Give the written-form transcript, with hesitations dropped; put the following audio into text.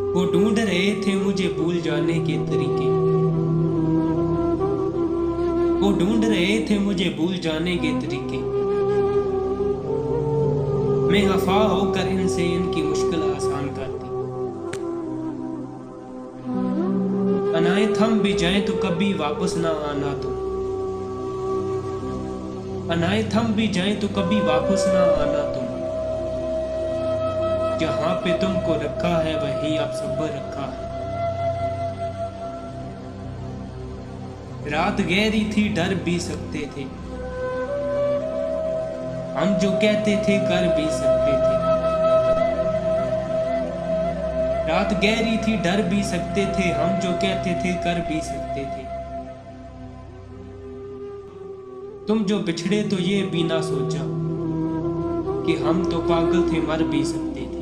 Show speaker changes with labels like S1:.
S1: वो ढूंढ रहे थे मुझे भूल जाने के तरीके। वो ढूंढ रहे थे मुझे भूल जाने के तरीके। मैं खफा होकर इनसे इनकी मुश्किल आसान कर दी। अनाए थम भी जाए तो कभी वापस ना आना तुम। अनाए थम भी जाए तो कभी वापस ना आना तुम। जहां पे तुमको रखा है वही अब सब्र रखा है। रात गहरी थी डर भी सकते थे, हम जो कहते थे कर भी सकते थे। रात गहरी थी डर भी सकते थे, हम जो कहते थे कर भी सकते थे। तुम जो बिछड़े तो ये भी ना सोचा कि हम तो पागल थे मर भी सकते थे।